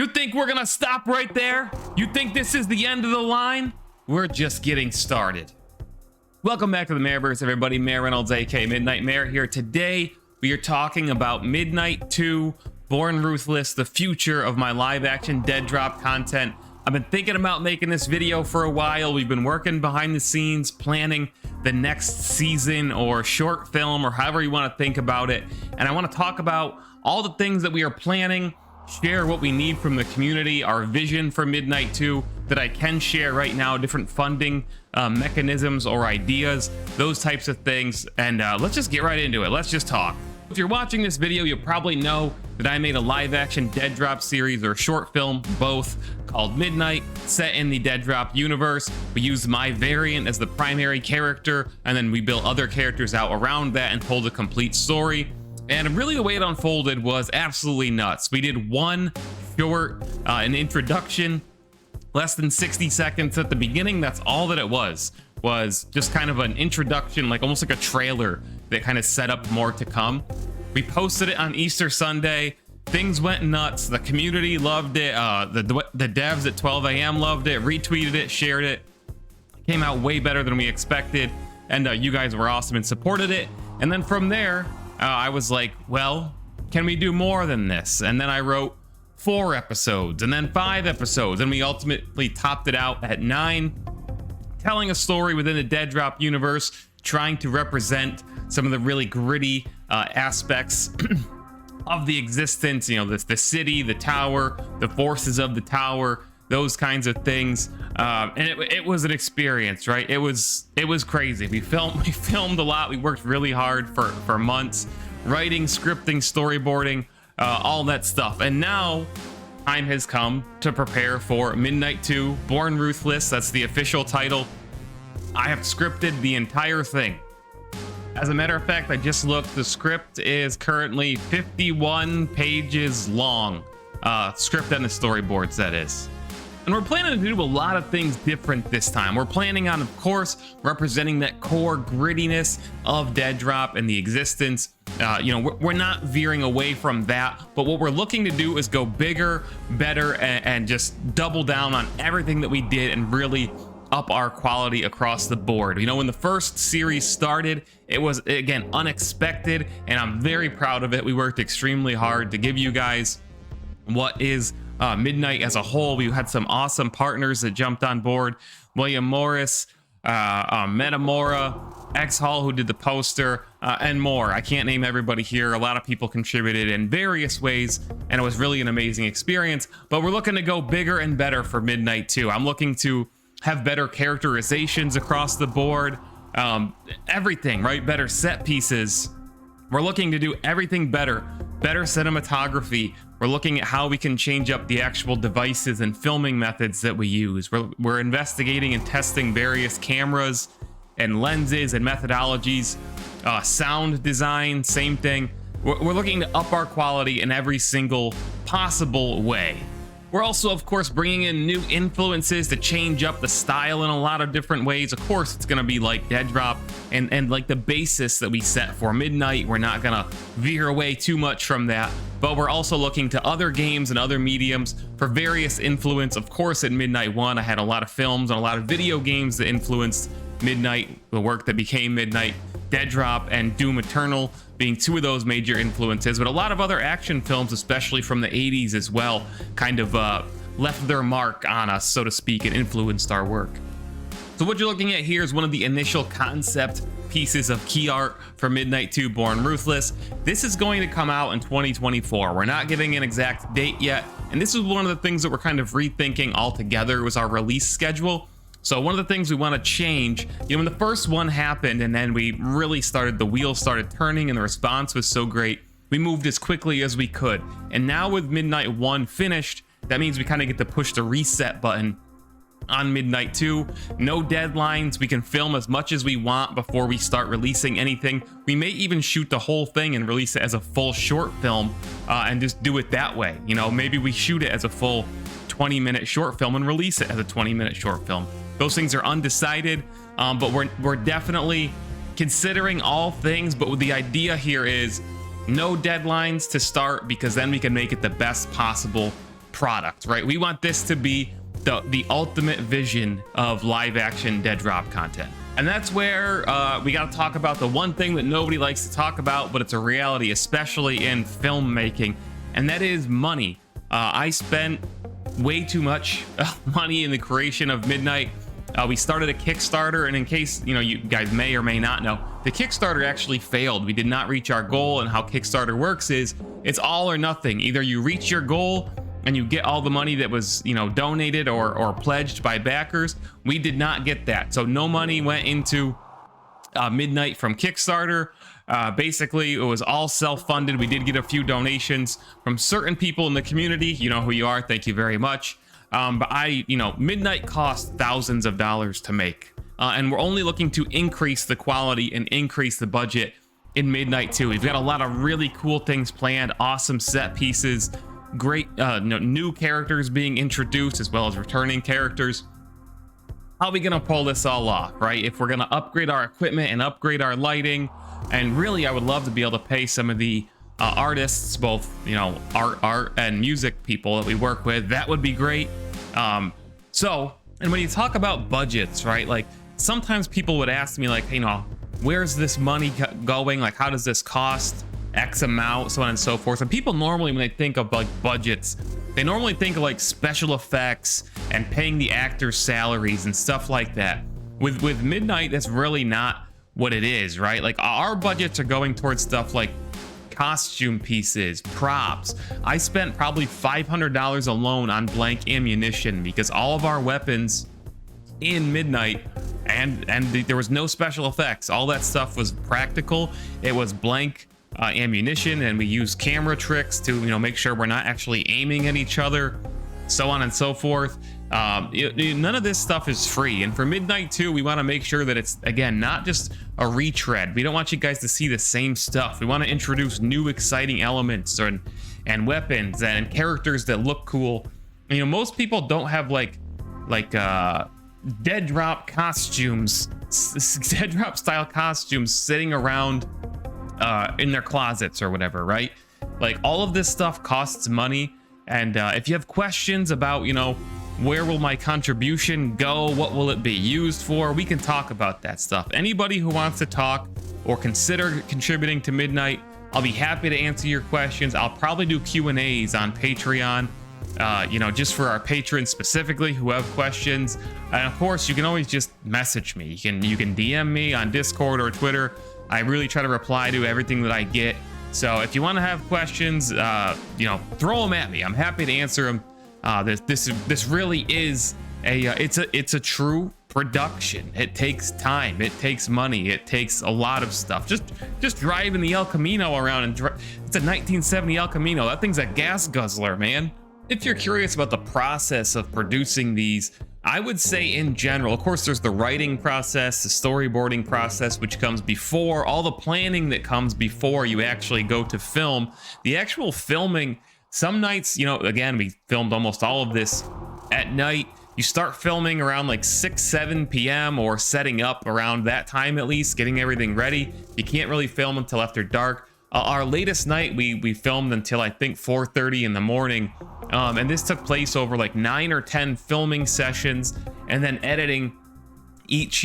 You think we're gonna stop right there? You think this is the end of the line? We're just getting started. Welcome back to the Mareverse, everybody. Mare Reynolds, aka Midnight Mare here. Today, we are talking about Midnight 2, Born Ruthless, the future of my live-action Deadrop content. I've been thinking about making this video for a while. We've been working behind the scenes, planning the next season or short film or however you want to think about it. And I want to talk about all the things that we are planning, share what we need from the community, our vision for Midnight 2 that I can share right now, different funding mechanisms or ideas, those types of things. And let's just get right into it. Let's just talk. If you're watching this video, you'll probably know that I made a live-action Deadrop series or short film, both, called Midnight, set in the Deadrop universe. We used my variant as the primary character, and then we built other characters out around that and told a complete story. And really the way it unfolded was absolutely nuts. We did one short, an introduction, less than 60 seconds at the beginning. That's all that it was just kind of an introduction, like almost like a trailer that kind of set up more to come. We posted it on Easter Sunday. Things went nuts. The community loved it. The devs at 12 a.m. loved it, retweeted it, shared it. Came out way better than we expected. And you guys were awesome and supported it. And then from there, I was like, well, can we do more than this? And then I wrote 4 episodes and then 5 episodes. And we ultimately topped it out at 9, telling a story within the Deadrop universe, trying to represent some of the really gritty aspects of the existence, you know, the city, the tower, the forces of the tower, those kinds of things. And it was an experience, right? It was crazy. We filmed a lot. We worked really hard for months, writing, scripting, storyboarding, all that stuff. And now time has come to prepare for Midnight 2, Born Ruthless. That's the official title. I have scripted the entire thing. As a matter of fact, I just looked. The script is currently 51 pages long. Script and the storyboards, that is. And we're planning to do a lot of things different this time. We're planning on, of course, representing that core grittiness of Deadrop and the existence. You know, we're not veering away from that, but what we're looking to do is go bigger, better, and just double down on everything that we did and really up our quality across the board. You know, when the first series started, it was, again, unexpected, and I'm very proud of it. We worked extremely hard to give you guys what is Midnight as a whole. We had some awesome partners that jumped on board. William Morris, Metamora, X Hall, who did the poster, and more. I can't name everybody here. A lot of people contributed in various ways, and it was really an amazing experience. But we're looking to go bigger and better for Midnight 2. I'm looking to have better characterizations across the board, everything, right? Better set pieces. We're looking to do everything better cinematography. We're looking at how we can change up the actual devices and filming methods that we use. We're investigating and testing various cameras and lenses and methodologies. Sound design, same thing. We're looking to up our quality in every single possible way. We're also, of course, bringing in new influences to change up the style in a lot of different ways. Of course, it's going to be like Deadrop and like the basis that we set for Midnight. We're not going to veer away too much from that, but we're also looking to other games and other mediums for various influence. Of course, in Midnight 1, I had a lot of films and a lot of video games that influenced Midnight, the work that became Midnight. Deadrop and Doom Eternal being 2 of those major influences, but a lot of other action films, especially from the 80s as well, kind of left their mark on us, so to speak, and influenced our work. So what you're looking at here is one of the initial concept pieces of key art for Midnight 2 Born Ruthless. This is going to come out in 2024. We're not giving an exact date yet, and this is one of the things that we're kind of rethinking altogether was our release schedule. So one of the things we want to change, you know, when the first one happened and then we really the wheels started turning and the response was so great, we moved as quickly as we could. And now with Midnight 1 finished, that means we kind of get to push the reset button on Midnight 2. No deadlines. We can film as much as we want before we start releasing anything. We may even shoot the whole thing and release it as a full short film and just do it that way. You know, maybe we shoot it as a full 20-minute short film and release it as a 20-minute short film. Those things are undecided, but we're definitely considering all things. But the idea here is no deadlines to start, because then we can make it the best possible product, right? We want this to be the ultimate vision of live action Deadrop content. And that's where we got to talk about the one thing that nobody likes to talk about, but it's a reality, especially in filmmaking, and that is money. I spent way too much money in the creation of Midnight. We started a Kickstarter, and in case you guys may or may not know, the Kickstarter actually failed. We did not reach our goal, and how Kickstarter works is it's all or nothing. Either you reach your goal and you get all the money that was donated or pledged by backers. We did not get that, so no money went into Midnight from Kickstarter. Basically, it was all self-funded. We did get a few donations from certain people in the community. You know who you are. Thank you very much. But Midnight cost thousands of dollars to make, and we're only looking to increase the quality and increase the budget in Midnight 2. We've got a lot of really cool things planned, awesome set pieces, great new characters being introduced, as well as returning characters. How are we gonna pull this all off, right? If we're gonna upgrade our equipment and upgrade our lighting, and really I would love to be able to pay some of the artists, both art and music people that we work with, that would be great. And when you talk about budgets, right, like sometimes people would ask me like, where's this money going, like how does this cost X amount, so on and so forth. And people normally, when they think of like budgets, they normally think of like special effects and paying the actors salaries and stuff like that. With Midnight, that's really not what it is, right? Like our budgets are going towards stuff like costume pieces, props. I spent probably $500 alone on blank ammunition, because all of our weapons in Midnight and there was no special effects. All that stuff was practical. It was blank ammunition, and we use camera tricks to make sure we're not actually aiming at each other, so on and so forth. None of this stuff is free, and for Midnight 2 we want to make sure that it's, again, not just a retread. We don't want you guys to see the same stuff. We want to introduce new exciting elements and weapons and characters that look cool. Most people don't have like Deadrop costumes, Deadrop style costumes sitting around in their closets or whatever, right? Like all of this stuff costs money, and if you have questions about where will my contribution go, what will it be used for, we can talk about that stuff. Anybody who wants to talk or consider contributing to Midnight, I'll be happy to answer your questions. I'll probably do Q&As on Patreon, just for our patrons specifically who have questions. And of course, you can always just message me. You can DM me on Discord or Twitter. I really try to reply to everything that I get. So if you want to have questions, throw them at me. I'm happy to answer them. This really is it's a true production. It takes time. It takes money. It takes a lot of stuff. Just driving the El Camino around, and it's a 1970 El Camino. That thing's a gas guzzler, man. If you're curious about the process of producing these, I would say in general, of course, there's the writing process, the storyboarding process, which comes before, all the planning that comes before you actually go to film. The actual filming, some nights, again, we filmed almost all of this at night. You start filming around like 6-7 p.m. or setting up around that time, at least getting everything ready. You can't really film until after dark. Our latest night, we filmed until I think 4:30 in the morning. And this took place over like 9 or 10 filming sessions, and then editing each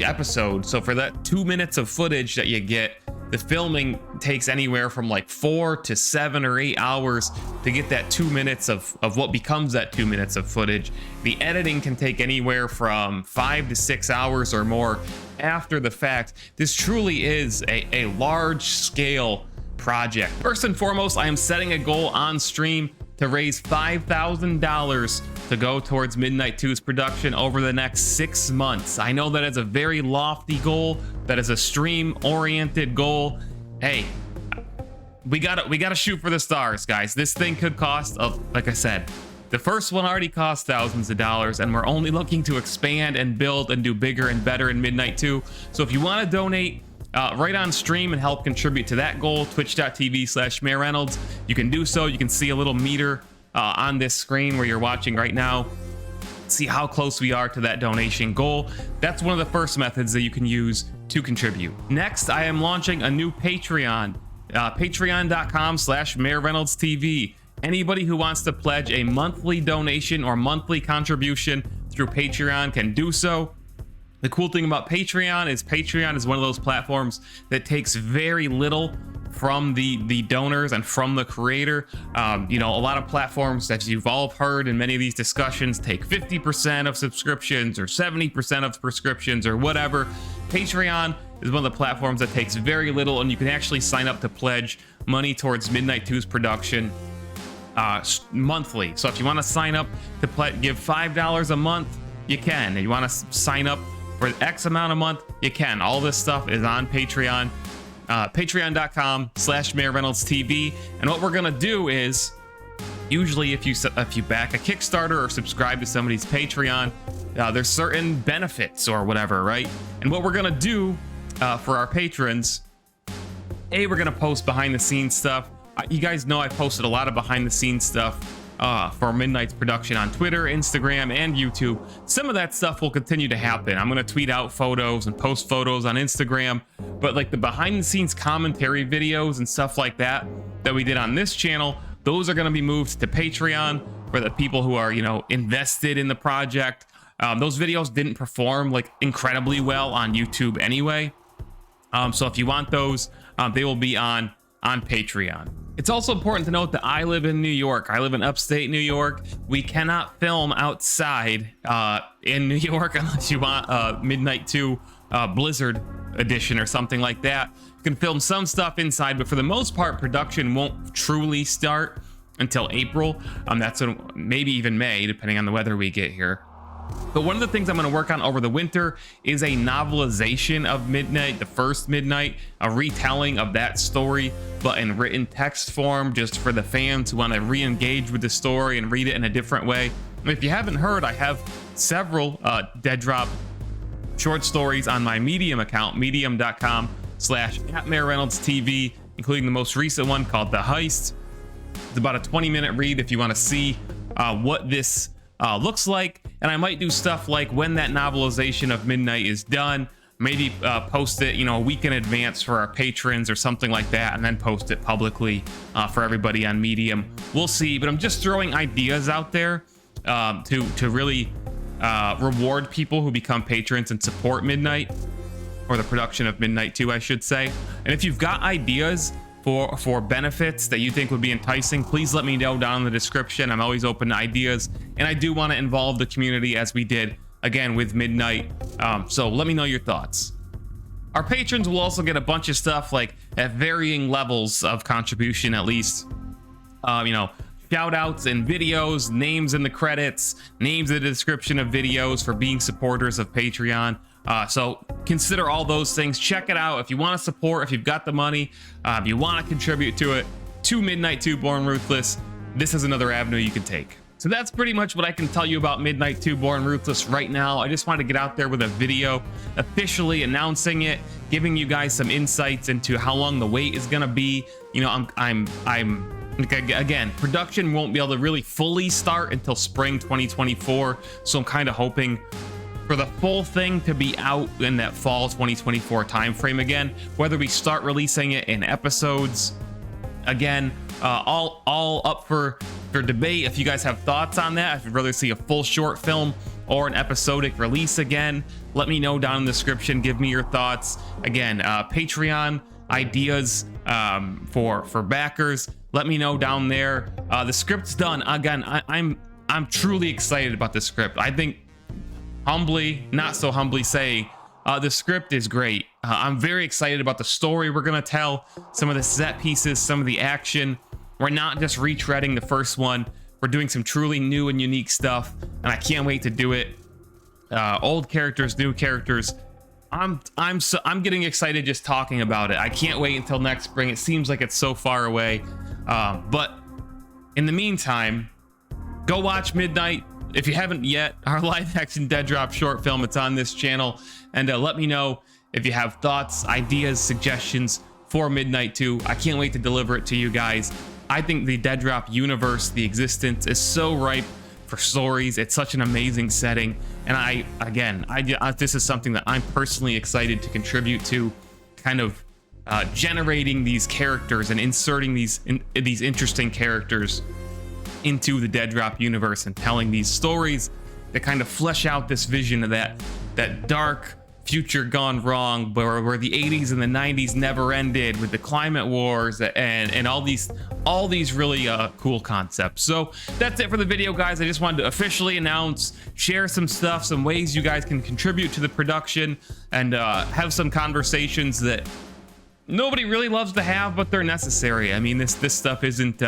episode. So for that 2 minutes of footage that you get, the filming takes anywhere from like 4 to 7 or 8 hours to get that 2 minutes of what becomes that 2 minutes of footage. The editing can take anywhere from 5 to 6 hours or more after the fact. This truly is a large scale project. First and foremost, I am setting a goal on stream to raise $5,000 to go towards Midnight 2's production over the next 6 months. I know that is a very lofty goal. That is a stream-oriented goal. Hey, we gotta shoot for the stars, guys. This thing could cost, like I said, the first one already cost thousands of dollars, and we're only looking to expand and build and do bigger and better in Midnight 2. So if you want to donate right on stream and help contribute to that goal, twitch.tv/MayorReynolds. You can do so. You can see a little meter on this screen where you're watching right now. See how close we are to that donation goal. That's one of the first methods that you can use to contribute. Next, I am launching a new Patreon, patreon.com/MayorReynoldsTV. Anybody who wants to pledge a monthly donation or monthly contribution through Patreon can do so. The cool thing about Patreon is one of those platforms that takes very little from the donors and from the creator. You know, a lot of platforms, as you've all heard in many of these discussions, take 50% of subscriptions or 70% of prescriptions or whatever. Patreon is one of the platforms that takes very little, and you can actually sign up to pledge money towards Midnight 2's production monthly. So if you want to sign up to give $5 a month, you can. If you want to sign up for X amount a month, you can. All this stuff is on Patreon, patreon.com/MayorReynoldsTV. And what we're gonna do is, usually if you back a Kickstarter or subscribe to somebody's Patreon, there's certain benefits or whatever, right? And what we're gonna do for our patrons, we're gonna post behind the scenes stuff. You guys know I posted a lot of behind the scenes stuff for Midnight's production on Twitter, Instagram, and YouTube. Some of that stuff will continue to happen. I'm gonna tweet out photos and post photos on Instagram, but like the behind the scenes commentary videos and stuff like that we did on this channel, those are gonna be moved to Patreon for the people who are, you know, invested in the project. Those videos didn't perform like incredibly well on YouTube anyway. So if you want those, they will be on Patreon. It's also important to note that I live in New York. I live in upstate New York. We cannot film outside in New York unless you want Midnight 2 Blizzard edition or something like that. You can film some stuff inside, but for the most part, production won't truly start until April. That's maybe even May, depending on the weather we get here. But one of the things I'm going to work on over the winter is a novelization of Midnight, the first Midnight, a retelling of that story, but in written text form, just for the fans who want to re-engage with the story and read it in a different way. And if you haven't heard, I have several Deadrop short stories on my Medium account, medium.com/@MayorReynoldsTV, including the most recent one called The Heist. It's about a 20-minute read if you want to see what this looks like. And I might do stuff like when that novelization of Midnight is done, maybe post it, you know, a week in advance for our patrons or something like that, and then post it publicly for everybody on Medium. We'll see, but I'm just throwing ideas out there to really reward people who become patrons and support Midnight, or the production of Midnight 2, I should say. And if you've got ideas for benefits that you think would be enticing, please let me know down in the description. I'm always open to ideas, and I do want to involve the community as we did again with Midnight. So let me know your thoughts. Our patrons will also get a bunch of stuff like at varying levels of contribution, at least, you know, shout outs in videos, names in the credits, names in the description of videos for being supporters of Patreon. So consider all those things. Check it out if you want to support, if you've got the money, if you want to contribute to it, to Midnight 2 Born Ruthless. This is another avenue you can take. So that's pretty much what I can tell you about Midnight 2 Born Ruthless right now. I just wanted to get out there with a video officially announcing it, giving you guys some insights into how long the wait is gonna be. You know, again, production won't be able to really fully start until spring 2024. So I'm kind of hoping for the full thing to be out in that fall 2024 timeframe again. Whether we start releasing it in episodes, again, all up for debate. If you guys have thoughts on that, if you'd rather see a full short film or an episodic release again, let me know down in the description. Give me your thoughts. Again, Patreon ideas for backers, let me know down there. The script's done. Again, I'm truly excited about the script. I think, humbly, not so humbly saying, the script is great. I'm very excited about the story we're gonna tell, some of the set pieces, some of the action. We're not just retreading the first one. We're doing some truly new and unique stuff, and I can't wait to do it. Old characters, new characters. I'm getting excited just talking about it. I can't wait until next spring. It seems like it's so far away, but in the meantime, go watch Midnight. If you haven't yet, our live action Deadrop short film, it's on this channel. And let me know if you have thoughts, ideas, suggestions for Midnight 2. I can't wait to deliver it to you guys. I think the Deadrop universe, the existence, is so ripe for stories. It's such an amazing setting. And this is something that I'm personally excited to contribute to, kind of generating these characters and inserting these interesting characters into the Deadrop universe and telling these stories that kind of flesh out this vision of that dark future gone wrong, where the 80s and the 90s never ended with the climate wars and all these really cool concepts. So that's it for the video, guys. I just wanted to officially announce, share some stuff, some ways you guys can contribute to the production, and have some conversations that nobody really loves to have, but they're necessary. I mean, this stuff isn't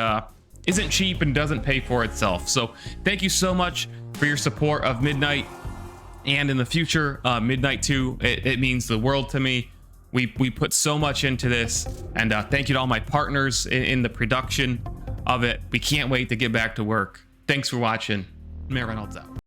cheap and doesn't pay for itself. So thank you so much for your support of Midnight, and in the future, Midnight 2. It means the world to me. We put so much into this, and thank you to all my partners in the production of it. We can't wait to get back to work. Thanks for watching. Mayor Reynolds out.